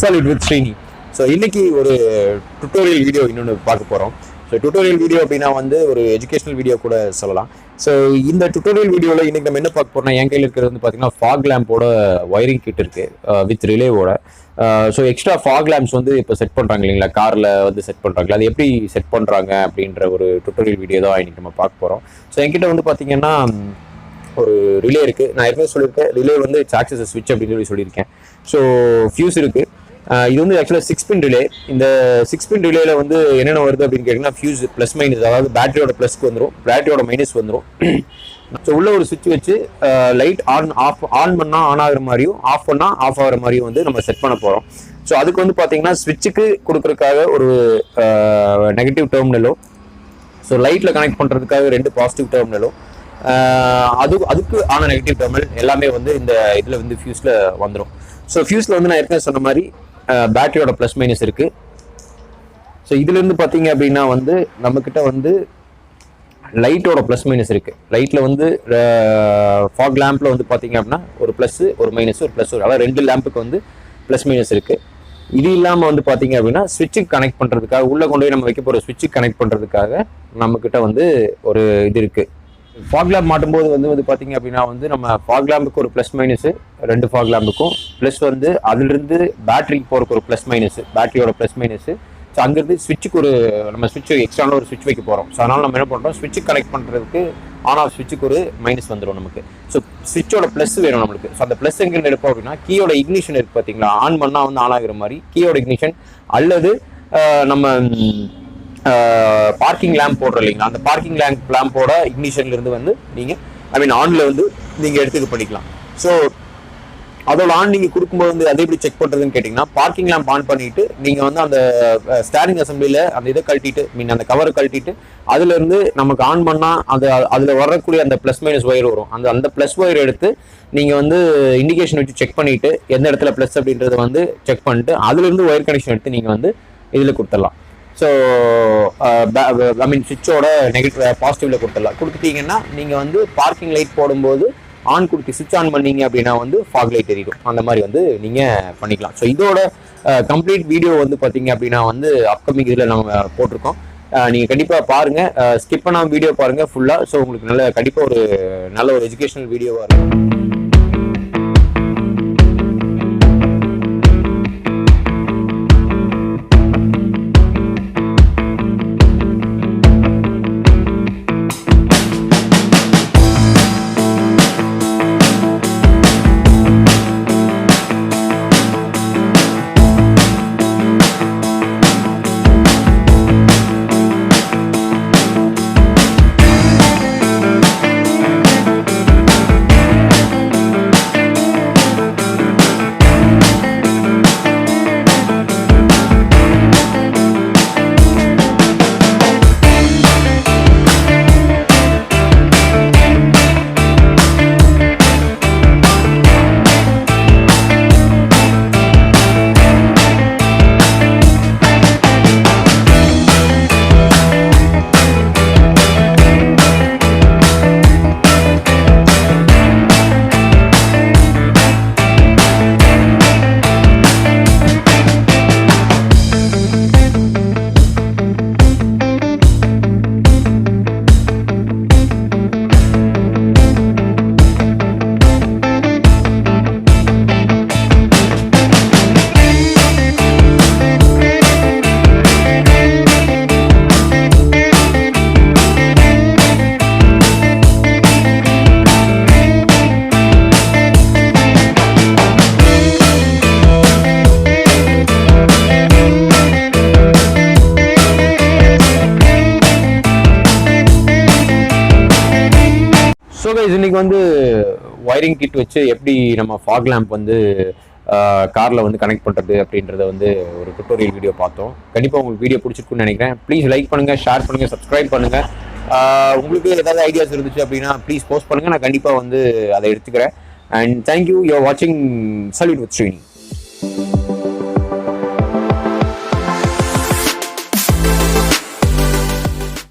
Salute with Srini. So இன்னைக்கு ஒரு tutorial video இன்னொன்று பார்க்க போகிறோம். ஸோ டுட்டோரியல் வீடியோ அப்படின்னா வந்து ஒரு எஜுகேஷனல் வீடியோ கூட சொல்லலாம். ஸோ இந்த டுட்டோரியல் வீடியோவில் இன்னைக்கு நம்ம என்ன பார்க்க போறோம்னா, என் கையில் இருக்கிறது வந்து பார்த்தீங்கன்னா ஃபாக் லேம்போட ஒயரிங் கிட் இருக்கு வித் ரிலேவோட. ஸோ எக்ஸ்ட்ரா ஃபாக் லேம்ப்ஸ் வந்து இப்போ செட் பண்ணுறாங்க இல்லைங்களா, காரில் வந்து செட் பண்ணுறாங்களா, அது எப்படி செட் பண்ணுறாங்க அப்படின்ற ஒரு டுட்டோரியல் வீடியோ தான் இன்னைக்கு நம்ம பார்க்க போகிறோம். ஸோ என்கிட்ட வந்து பார்த்தீங்கன்னா ஒரு ரிலே இருக்குது. நான் ஏற்கனவே சொல்லியிருக்கேன், ரிலே வந்து ஆக்சஸ் ஸ்விட்ச் அப்படின்னு சொல்லியிருக்கேன். ஸோ ஃபியூஸ் இருக்குது. இது வந்து ஆக்சுவலாக 6 பின் ரிலே. இந்த 6 பின் ரிலேல வந்து என்னென்ன வருது அப்படின்னு கேட்டிங்கன்னா, ஃபியூஸ் ப்ளஸ் மைனஸ், அதாவது பேட்டரியோட ப்ளஸ்க்கு வந்துடும், பேட்டரியோட மைனஸ் வந்துடும். ஸோ உள்ள ஒரு சுவிட்ச் வச்சு லைட் ஆன் பண்ணால் ஆன் ஆகிற மாதிரியும் ஆஃப் பண்ணால் ஆஃப் ஆகிற மாதிரியும் வந்து நம்ம செட் பண்ண போகிறோம். ஸோ அதுக்கு வந்து பார்த்தீங்கன்னா ஸ்விட்சுக்கு கொடுக்குறதுக்காக ஒரு நெகட்டிவ் டெர்மினலும், ஸோ லைட்டில் கனெக்ட் பண்ணுறதுக்காக 2 பாசிட்டிவ் டெர்மினலும், அதுக்கு ஆன நெகட்டிவ் டெர்மினல் எல்லாமே வந்து இந்த இதில் வந்து ஃபியூஸில் வந்துடும். ஸோ ஃபியூஸில் வந்து நான் ஏற்கனவே சொன்ன மாதிரி பேட்டரியோட ப்ளஸ் மைனஸ் இருக்குது. ஸோ இதுலேருந்து பார்த்தீங்க அப்படின்னா வந்து நம்மக்கிட்ட வந்து லைட்டோட ப்ளஸ் மைனஸ் இருக்குது. லைட்டில் வந்து ஃபாக் லேம்பில் வந்து பார்த்தீங்க அப்படின்னா ஒரு ப்ளஸ்ஸு ஒரு மைனஸ், ஒரு ப்ளஸ், அதாவது 2 லேம்புக்கு வந்து ப்ளஸ் மைனஸ் இருக்குது. இது இல்லாமல் வந்து பார்த்தீங்க அப்படின்னா ஸ்விட்சுக்கு கனெக்ட் பண்ணுறதுக்காக, உள்ளே கொண்டு போய் நம்ம வைக்க போகிற ஸ்விட்சுக்கு கனெக்ட் பண்ணுறதுக்காக நம்மக்கிட்ட வந்து ஒரு இது இருக்குது. ஃபாக் லேம்ப் மாட்டும்போது வந்து பார்த்தீங்க அப்படின்னா வந்து நம்ம ஃபாக் லேம்புக்கு ஒரு ப்ளஸ் மைனஸு, 2 ஃபாக் லேம்புக்கும் ப்ளஸ் வந்து அதிலிருந்து பேட்டரிக்கு போகிறக்கு ஒரு ப்ளஸ் மைனஸு, பேட்டரியோட ப்ளஸ் மைனஸு. ஸோ அங்கேருந்து ஸ்விட்சுக்கு நம்ம ஸ்விட்ச் எக்ஸ்ட்ரான ஒரு ஸ்விட்ச் வைக்க போகிறோம். ஸோ அதனால் நம்ம என்ன பண்ணுறோம், ஸ்விட்சுக்கு கனெக்ட் பண்ணுறதுக்கு ஆன் ஆஃப் ஸ்விட்சுக்கு ஒரு மைனஸ் வந்துடும் நமக்கு. ஸோ ஸ்விட்சோட ப்ளஸ் வேணும் நம்மளுக்கு. ஸோ அந்த ப்ளஸ் எங்கே எடுப்போம் அப்படின்னா, கீயோட இக்னிஷன் இருக்குது பார்த்தீங்களா, ஆன் பண்ணால் வந்து ஆன் ஆகிற மாதிரி கீயோட இக்னிஷன், அல்லது நம்ம பார்க்கிங் லேம்ப் போடுறோம் இல்லைங்களா, அந்த பார்க்கிங் லேம்போட இக்னிஷன்ல இருந்து வந்து நீங்கள் ஆன்ல வந்து நீங்கள் எடுத்து பண்ணிக்கலாம். ஸோ அதோட ஆன் நீங்கள் கொடுக்கும்போது வந்து அதை எப்படி செக் பண்ணுறதுன்னு கேட்டிங்கன்னா, பார்க்கிங் லேம்ப் ஆன் பண்ணிட்டு நீங்கள் வந்து அந்த ஸ்டேரிங் அசம்பிளியில் அந்த இதை கழட்டிட்டு, அந்த கவரை கழட்டிட்டு அதுலேருந்து நமக்கு ஆன் பண்ணால் அதில் வரக்கூடிய அந்த ப்ளஸ் மைனஸ் ஒயர் வரும். அந்த ப்ளஸ் ஒயர் எடுத்து நீங்கள் வந்து இண்டிகேஷன் வச்சு செக் பண்ணிவிட்டு எந்த இடத்துல ப்ளஸ் அப்படின்றத வந்து செக் பண்ணிட்டு அதுலேருந்து ஒயர் கனெக்ஷன் எடுத்து நீங்கள் வந்து இதில் கொடுத்துடலாம். ஸோ ஸ்விட்சோட நெகட்டிவ் பாசிட்டிவ்ல கொடுத்துட்டீங்கன்னா நீங்கள் வந்து பார்க்கிங் லைட் போடும்போது ஆன் கொடுத்து ஸ்விட்ச் ஆன் பண்ணீங்க அப்படின்னா வந்து ஃபாக் லைட் எரியும். அந்த மாதிரி வந்து நீங்கள் பண்ணிக்கலாம். ஸோ இதோட கம்ப்ளீட் வீடியோ வந்து பார்த்தீங்க அப்படின்னா வந்து அப்கமிங் இதில் நம்ம போட்டிருக்கோம். நீங்கள் கண்டிப்பாக பாருங்கள், ஸ்கிப் பண்ணாமல் வீடியோ பாருங்கள் ஃபுல்லாக. ஸோ உங்களுக்கு கண்டிப்பாக ஒரு நல்ல ஒரு எஜுகேஷனல் வீடியோவாக இருக்கும். இன்னைக்கு வந்து ஒயரிங் கிட் வச்சு எப்படி நம்ம ஃபாக் லேம்ப் வந்து காரில் வந்து கனெக்ட் பண்ணுறது அப்படின்றத வந்து ஒரு டுட்டோரியல் வீடியோ பார்த்தோம். கண்டிப்பாக உங்களுக்கு வீடியோ பிடிச்சிருக்குன்னு நினைக்கிறேன். ப்ளீஸ் லைக் பண்ணுங்கள், ஷேர் பண்ணுங்கள், சப்ஸ்கிரைப் பண்ணுங்கள். உங்களுக்கு ஏதாவது ஐடியாஸ் இருந்துச்சு அப்படின்னா ப்ளீஸ் போஸ்ட் பண்ணுங்கள், நான் கண்டிப்பாக வந்து அதை எடுத்துக்கிறேன். அண்ட் தேங்க்யூ, யூ ஆர் வாட்சிங் சல்யூட் வித் ஸ்ரீனி.